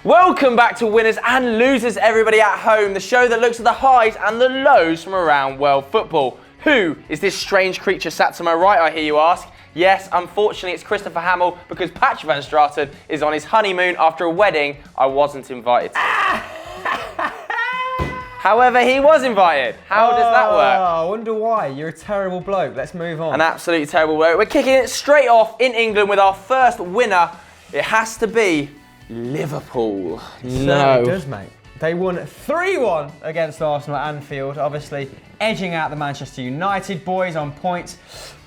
Welcome back to Winners and Losers, everybody at home, the show that looks at the highs and the lows from around world football. Who is this strange creature sat to my right, I hear you ask? Yes, unfortunately it's Christopher Hamill because Patrick van Straten is on his honeymoon after a wedding I wasn't invited to. However, he was invited. How does that work? I wonder why. You're a terrible bloke. Let's move on. An absolutely terrible bloke. We're kicking it straight off in England with our first winner. It has to be Liverpool. No. It does, mate. They won 3-1 against Arsenal at Anfield, obviously edging out the Manchester United boys on points.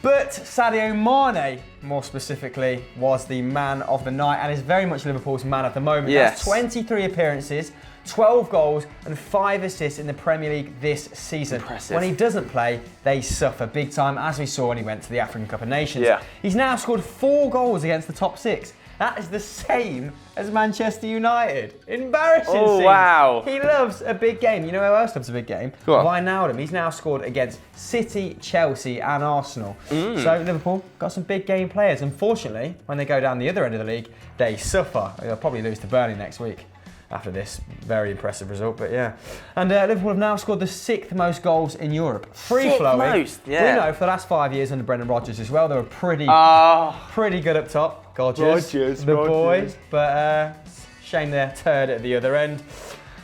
But Sadio Mane, more specifically, was the man of the night and is very much Liverpool's man at the moment. Yes. That's 23 appearances, 12 goals and 5 assists in the Premier League this season. Impressive. When he doesn't play, they suffer big time, as we saw when he went to the African Cup of Nations. Yeah. He's now scored 4 goals against the top 6. That is the same as Manchester United. Embarrassing. Oh, wow. He loves a big game. You know who else loves a big game? Go on. Wijnaldum. He's now scored against City, Chelsea and Arsenal. So Liverpool got some big game players. Unfortunately, when they go down the other end of the league, they suffer. They'll probably lose to Burnley next week after this very impressive result, but yeah. And Liverpool have now scored the 6th most goals in Europe. Free flowing. Most, yeah. We know for the last 5 years under Brendan Rodgers as well, they were pretty good up top. Rodgers, the boys, but shame they're turd at the other end.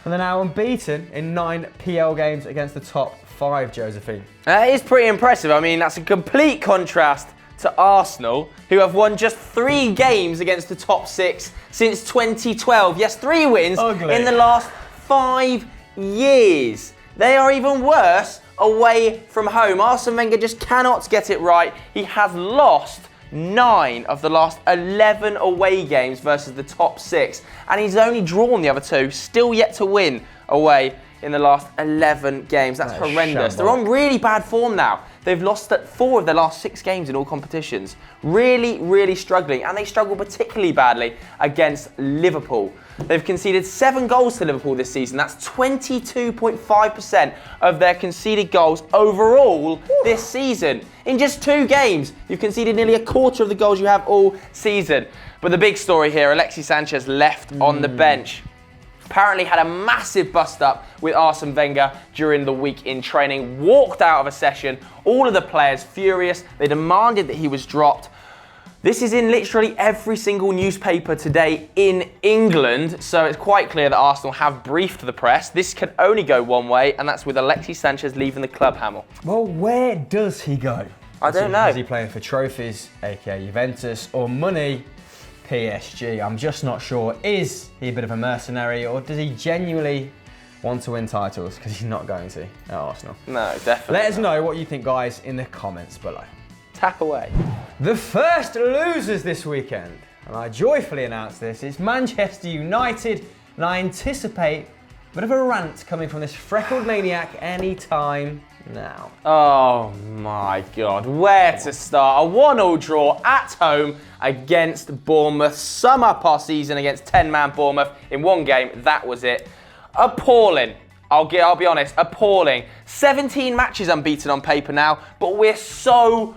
And they're now unbeaten in 9 PL games against the top 5, Josephine. That is pretty impressive. I mean, that's a complete contrast to Arsenal, who have won just 3 games against the top 6 since 2012. Yes, 3 wins in the last 5 years. They are even worse away from home. Arsene Wenger just cannot get it right. He has lost 9 of the last 11 away games versus the top 6, and he's only drawn the other 2, still yet to win away in the last 11 games. That's horrendous. They're on really bad form now. They've lost 4 of their last 6 games in all competitions. Really, really struggling, and they struggle particularly badly against Liverpool. They've conceded 7 goals to Liverpool this season. That's 22.5% of their conceded goals overall this season. In just 2 games, you've conceded nearly a quarter of the goals you have all season. But the big story here, Alexis Sanchez left on the bench. Apparently had a massive bust-up with Arsene Wenger during the week in training, walked out of a session, all of the players furious, they demanded that he was dropped. This is in literally every single newspaper today in England, so it's quite clear that Arsenal have briefed the press. This can only go one way, and that's with Alexis Sanchez leaving the club, Hamill. Well, where does he go? I don't know. Is he playing for trophies, aka Juventus, or money? PSG. I'm just not sure. Is he a bit of a mercenary, or does he genuinely want to win titles? Because he's not going to at Arsenal. No, definitely. Let us know what you think, guys, in the comments below. Tap away. The first losers this weekend, and I joyfully announce this, is Manchester United, and I anticipate a bit of a rant coming from this freckled maniac anytime now. Oh my God, where to start? A 1-1 draw at home against Bournemouth. Sum up our season against 10-man Bournemouth in 1 game. That was it. Appalling. I'll be honest, appalling. 17 matches unbeaten on paper now, but we're so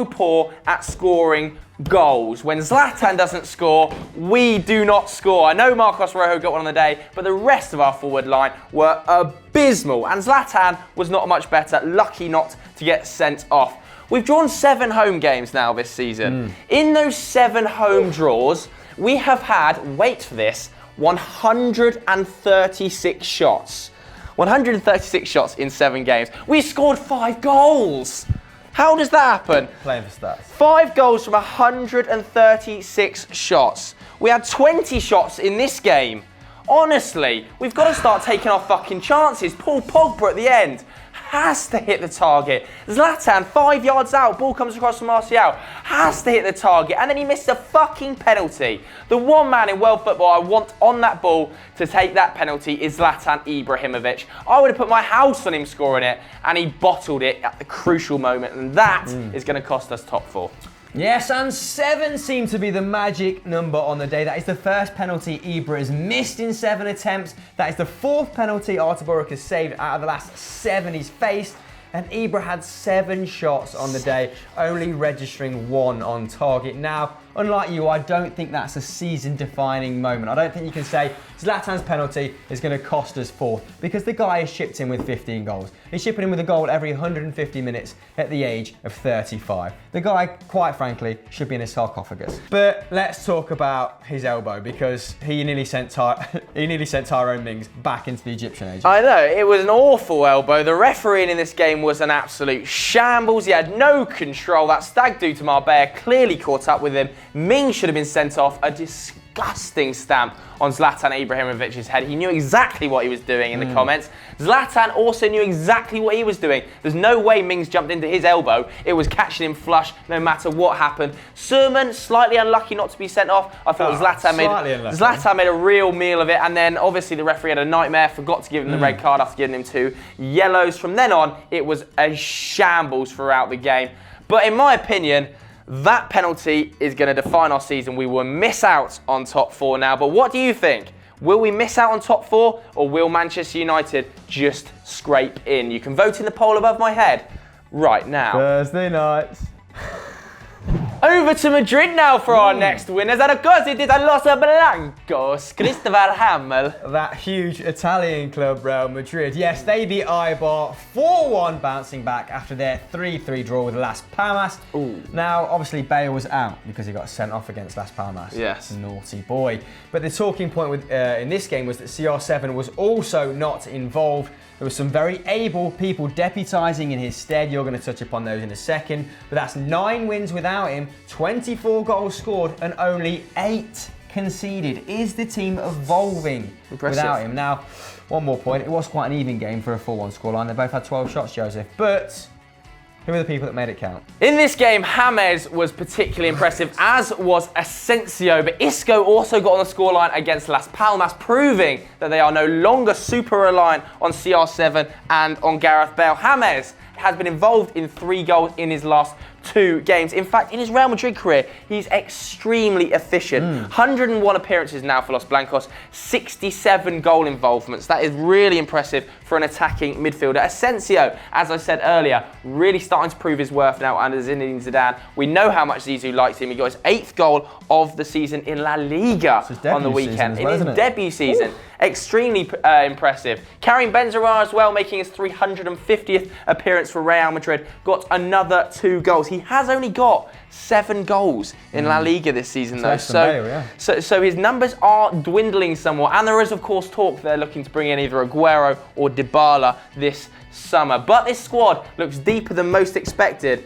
poor at scoring goals. When Zlatan doesn't score, we do not score. I know Marcos Rojo got one on the day, but the rest of our forward line were abysmal. And Zlatan was not much better, lucky not to get sent off. We've drawn 7 home games now this season. In those 7 home draws, we have had, wait for this, 136 shots. 136 shots in 7 games. We scored 5 goals. How does that happen? Playing for stats. 5 goals from 136 shots. We had 20 shots in this game. Honestly, we've got to start taking our fucking chances. Paul Pogba at the end has to hit the target. Zlatan, 5 yards out, ball comes across from Martial, has to hit the target, and then he missed a fucking penalty. The one man in world football I want on that ball to take that penalty is Zlatan Ibrahimovic. I would have put my house on him scoring it, and he bottled it at the crucial moment, and that is going to cost us top 4. Yes, and 7 seemed to be the magic number on the day. That is the first penalty Ibra has missed in 7 attempts. That is the 4th penalty Artur Boruc has saved out of the last 7 he's faced. And Ibra had 7 shots on the day, only registering 1 on target. Now, unlike you, I don't think that's a season-defining moment. I don't think you can say Zlatan's penalty is going to cost us 4th, because the guy has shipped in with 15 goals. He's shipping in with a goal every 150 minutes at the age of 35. The guy, quite frankly, should be in a sarcophagus. But let's talk about his elbow, because he nearly sent Tyrone Mings back into the Egyptian age. I know, it was an awful elbow. The refereeing in this game was an absolute shambles. He had no control. That stag do to Marbella clearly caught up with him. Mings should have been sent off. A disgusting stamp on Zlatan Ibrahimovic's head. He knew exactly what he was doing in the comments. Zlatan also knew exactly what he was doing. There's no way Mings jumped into his elbow. It was catching him flush no matter what happened. Surman, slightly unlucky not to be sent off. I thought Zlatan made a real meal of it, and then obviously the referee had a nightmare, forgot to give him the red card after giving him 2 yellows. From then on, it was a shambles throughout the game. But in my opinion, that penalty is going to define our season. We will miss out on top 4 now. But what do you think? Will we miss out on top 4, or will Manchester United just scrape in? You can vote in the poll above my head right now. Thursday nights. Over to Madrid now for our next winners. And of course it is a Los Blancos, Christopher Hamel. That huge Italian club, Real Madrid. Yes, they beat Eibar 4-1, bouncing back after their 3-3 draw with Las Palmas. Now, obviously, Bale was out because he got sent off against Las Palmas. Yes. Naughty boy. But the talking point in this game was that CR7 was also not involved. There were some very able people deputising in his stead. You're going to touch upon those in a second. But that's 9 wins without him, 24 goals scored, and only 8 conceded. Is the team evolving without him? Now, one more point. It was quite an even game for a 4-1 scoreline. They both had 12 shots, Joseph. But who are the people that made it count? In this game, James was particularly impressive, as was Asensio. But Isco also got on the scoreline against Las Palmas, proving that they are no longer super reliant on CR7 and on Gareth Bale. James has been involved in 3 goals in his last 2 games. In fact, in his Real Madrid career, he's extremely efficient. 101 appearances now for Los Blancos, 67 goal involvements. That is really impressive for an attacking midfielder. Asensio, as I said earlier, really starting to prove his worth now under Zinedine Zidane. We know how much Zizou likes him. He got his 8th goal of the season in La Liga on the weekend. In his debut season. Extremely impressive. Karim Benzema as well, making his 350th appearance for Real Madrid. Got another 2 goals. He has only got 7 goals in La Liga this season, though. So his numbers are dwindling somewhat. And there is, of course, talk they're looking to bring in either Aguero or Dybala this summer. But this squad looks deeper than most expected.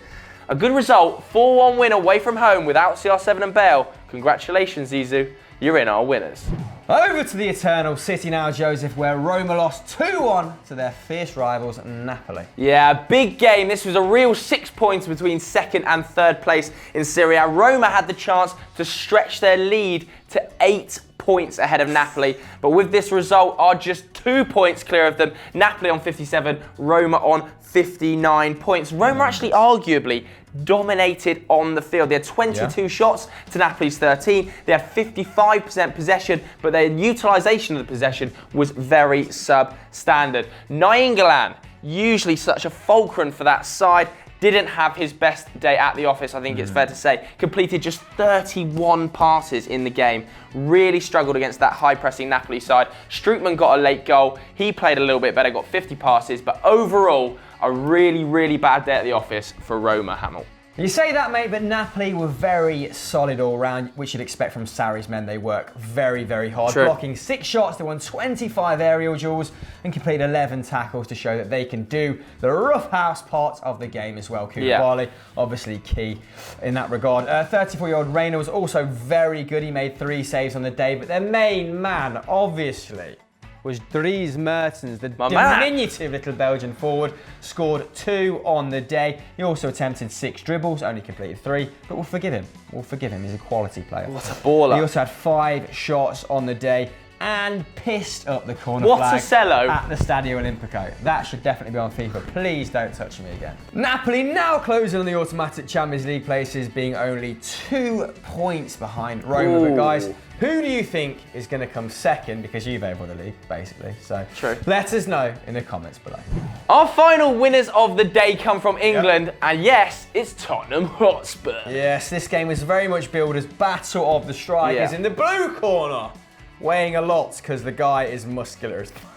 A good result, 4-1 win away from home without CR7 and Bale. Congratulations, Zizou. You're in our winners. Over to the Eternal City now, Joseph, where Roma lost 2-1 to their fierce rivals, Napoli. Yeah, big game. This was a real 6 points between 2nd and 3rd place in Serie A. Roma had the chance to stretch their lead to 8 points ahead of Napoli, but with this result are just 2 points clear of them. Napoli on 57, Roma on 59 points. Roma actually arguably dominated on the field. They had 22 shots to Napoli's 13. They had 55% possession, but their utilisation of the possession was very substandard. Nainggolan, usually such a fulcrum for that side, didn't have his best day at the office, I think it's fair to say. Completed just 31 passes in the game. Really struggled against that high-pressing Napoli side. Strootman got a late goal. He played a little bit better, got 50 passes, but overall, a really, really bad day at the office for Roma, Hamel. You say that, mate, but Napoli were very solid all round, which you'd expect from Sarri's men. They work very, very hard, blocking 6 shots. They won 25 aerial duels and completed 11 tackles to show that they can do the roughhouse part of the game as well. Koulibaly, obviously key in that regard. 34-year-old Reina was also very good. He made 3 saves on the day, but their main man, obviously, was Dries Mertens, the diminutive little Belgian forward, scored 2 on the day. He also attempted 6 dribbles, only completed 3, but we'll forgive him. We'll forgive him, he's a quality player. What a baller. He also had 5 shots on the day and pissed up the corner flag cello at the Stadio Olimpico. That should definitely be on FIFA. Please don't touch me again. Napoli now closing on the automatic Champions League places, being only 2 points behind Roma. But guys, Who do you think is going to come second? Because you've won the league, basically. So true. Let us know in the comments below. Our final winners of the day come from England, and yes, it's Tottenham Hotspur. Yes, this game was very much billed as Battle of the Strikers in the blue corner, weighing a lot because the guy is muscular as fuck.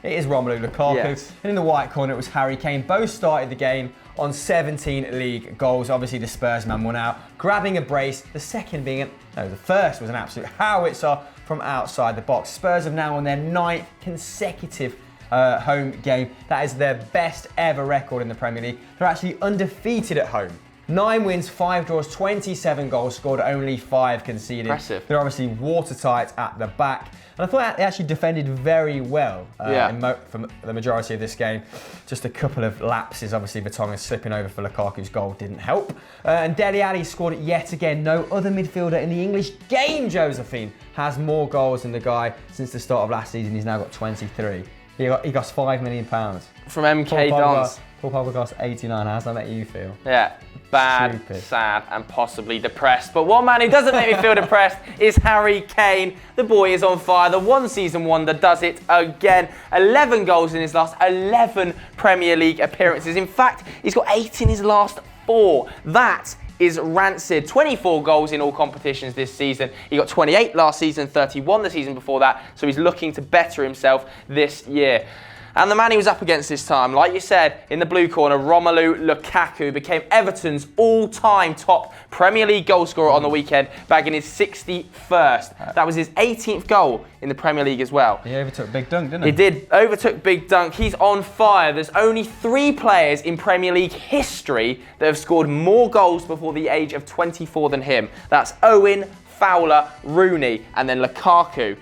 It is Romelu Lukaku. Yes. And in the white corner, it was Harry Kane. Both started the game on 17 league goals. Obviously, the Spurs man won out, grabbing a brace. The first was an absolute howitzer from outside the box. Spurs have now won their 9th consecutive home game. That is their best ever record in the Premier League. They're actually undefeated at home. 9 wins, 5 draws, 27 goals scored, only 5 conceded. Impressive. They're obviously watertight at the back. And I thought they actually defended very well for the majority of this game. Just a couple of lapses, obviously Vertonghen slipping over for Lukaku's goal didn't help. And Dele Alli scored it yet again. No other midfielder in the English game, Josephine, has more goals than the guy since the start of last season. He's now got 23. He cost £5 million. From MK Dons. Paul Pogba cost 89. How does that make you feel? Yeah. Bad, Stupid. sad, and possibly depressed. But one man who doesn't make me feel depressed is Harry Kane. The boy is on fire. The one-season wonder does it again. 11 goals in his last 11 Premier League appearances. In fact, he's got 8 in his last 4. That is rancid. 24 goals in all competitions this season. He got 28 last season, 31 the season before that. So he's looking to better himself this year. And the man he was up against this time, like you said, in the blue corner, Romelu Lukaku became Everton's all-time top Premier League goalscorer on the weekend, bagging his 61st. That was his 18th goal in the Premier League as well. He overtook Big Dunk, didn't he? He did, overtook Big Dunk. He's on fire. There's only 3 players in Premier League history that have scored more goals before the age of 24 than him. That's Owen, Fowler, Rooney, and then Lukaku.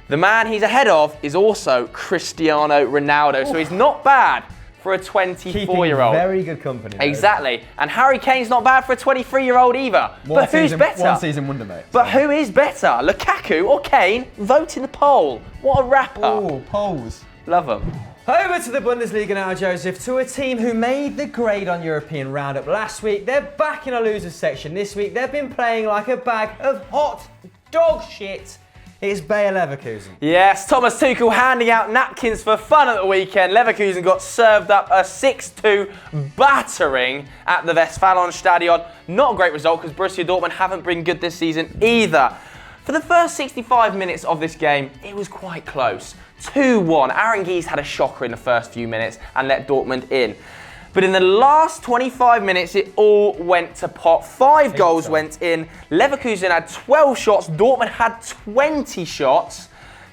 The man he's ahead of is also Cristiano Ronaldo, so he's not bad for a 24-year-old. Very good company. Exactly. And Harry Kane's not bad for a 23-year-old either. But who's better? One season wonder, mate. But who is better, Lukaku or Kane? Vote in the poll. What a rapper. Oh, polls. Love them. Over to the Bundesliga now, Joseph, to a team who made the grade on European Roundup last week. They're back in a losers section this week. They've been playing like a bag of hot dog shit. It's Bayer Leverkusen. Yes, Thomas Tuchel handing out napkins for fun at the weekend. Leverkusen got served up a 6-2 battering at the Westfalenstadion. Not a great result because Borussia Dortmund haven't been good this season either. For the first 65 minutes of this game, it was quite close. 2-1. Aranguiz had a shocker in the first few minutes and let Dortmund in. But in the last 25 minutes, it all went to pot. 5 goals went in. Leverkusen had 12 shots. Dortmund had 20 shots.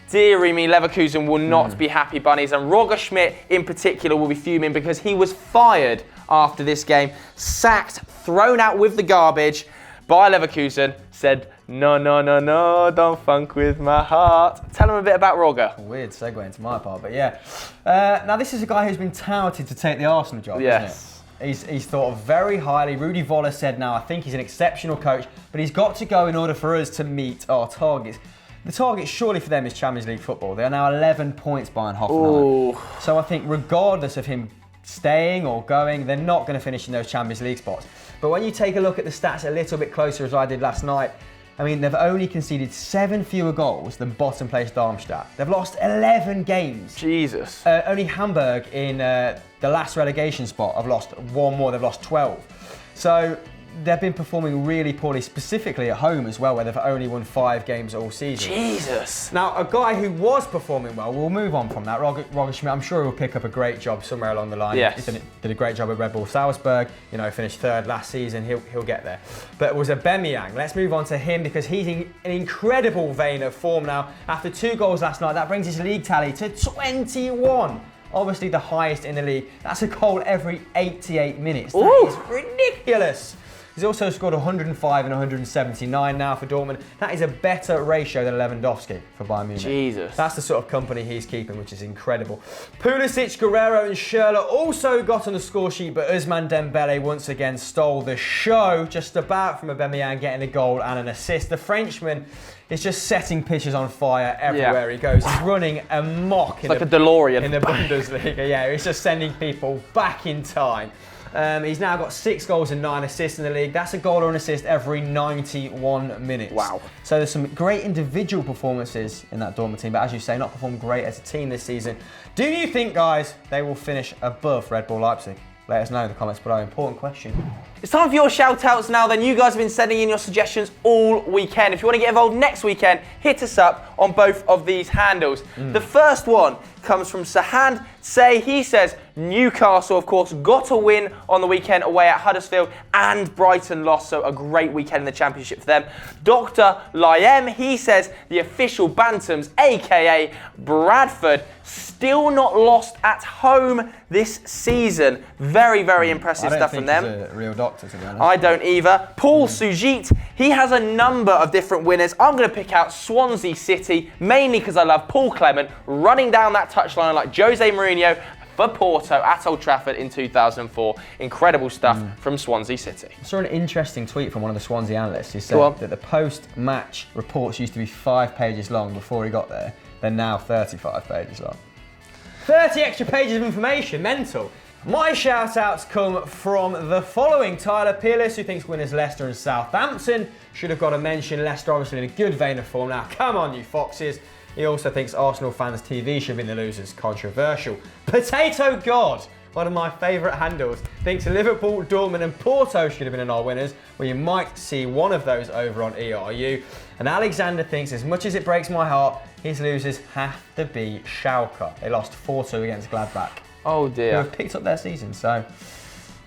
Deary me, Leverkusen will not be happy bunnies. And Roger Schmidt, in particular, will be fuming because he was fired after this game. Sacked, thrown out with the garbage by Leverkusen. Said, no, don't funk with my heart. Tell him a bit about Roger. Weird segue into my part, but yeah. Now, this is a guy who's been touted to take the Arsenal job, yes. isn't it? He's thought of very highly. Rudy Voller said now, I think he's an exceptional coach, but he's got to go in order for us to meet our targets. The target surely for them is Champions League football. They are now 11 points behind Hoffenheim. So I think regardless of him staying or going, they're not going to finish in those Champions League spots. But when you take a look at the stats a little bit closer, as I did last night, I mean, they've only conceded 7 fewer goals than bottom place Darmstadt. They've lost 11 games. Jesus. Only Hamburg in the last relegation spot have lost 1 more. They've lost 12. So they've been performing really poorly, specifically at home as well, where they've only won 5 games all season. Jesus. Now, a guy who was performing well, we'll move on from that, Roger Schmidt, I'm sure he'll pick up a great job somewhere along the line. Yes. He did a great job at Red Bull Salzburg, finished 3rd last season, he'll get there. But it was Aubameyang. Let's move on to him because he's in an incredible vein of form now. After 2 goals last night, that brings his league tally to 21. Obviously the highest in the league. That's a goal every 88 minutes. That is ridiculous. He's also scored 105 and 179 now for Dortmund. That is a better ratio than Lewandowski for Bayern Munich. Jesus. That's the sort of company he's keeping, which is incredible. Pulisic, Guerrero and Schürrle also got on the score sheet, but Ousmane Dembele once again stole the show, just about from Aubameyang getting a goal and an assist. The Frenchman is just setting pitches on fire everywhere he goes. He's running amok like a DeLorean in the Bundesliga. Yeah, he's just sending people back in time. He's now got 6 goals and 9 assists in the league. That's a goal or an assist every 91 minutes. Wow. So there's some great individual performances in that Dortmund team, but as you say, not performed great as a team this season. Do you think, guys, they will finish above Red Bull Leipzig? Let us know in the comments below. Important question. It's time for your shout-outs now then. You guys have been sending in your suggestions all weekend. If you want to get involved next weekend, hit us up on both of these handles. The first one comes from Sahand Say. He says, Newcastle, of course, got a win on the weekend away at Huddersfield, and Brighton lost, so a great weekend in the Championship for them. Dr. Lyem, he says, the official Bantams, aka Bradford, still not lost at home this season. Very, very impressive stuff from them. He's a real doctor, to be honest. I don't either. Paul Sujit, he has a number of different winners. I'm going to pick out Swansea City, mainly because I love Paul Clement running down that touchline like Jose Mourinho for Porto at Old Trafford in 2004. Incredible stuff from Swansea City. I saw an interesting tweet from one of the Swansea analysts who said that the post-match reports used to be 5 pages long before he got there. They're now 35 pages long. 30 extra pages of information, mental. My shout-outs come from the following. Tyler Pearless, who thinks winners Leicester and Southampton should have got a mention. Leicester obviously in a good vein of form now. Come on, you foxes. He also thinks Arsenal fans TV should be the losers. Controversial. Potato God, one of my favourite handles, thinks Liverpool, Dortmund and Porto should have been in our winners. Well, you might see one of those over on ERU. And Alexander thinks, as much as it breaks my heart, his losers have to be Schalke. They lost 4-2 against Gladbach. Oh Who dear. have picked up their season. So,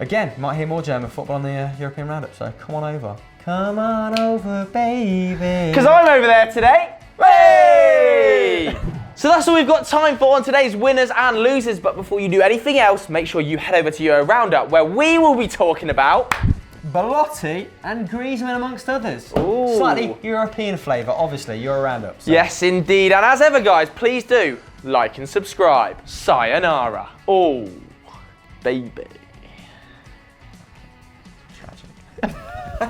again, might hear more German football on the European Roundup. So, come on over. Come on over, baby. Because I'm over there today. Hey! So that's all we've got time for on today's winners and losers. But before you do anything else, make sure you head over to Euro Roundup, where we will be talking about Belotti and Griezmann, amongst others. Ooh. Slightly European flavour, obviously, Euro Roundup. So. Yes, indeed. And as ever, guys, please do like and subscribe. Sayonara. Oh, baby.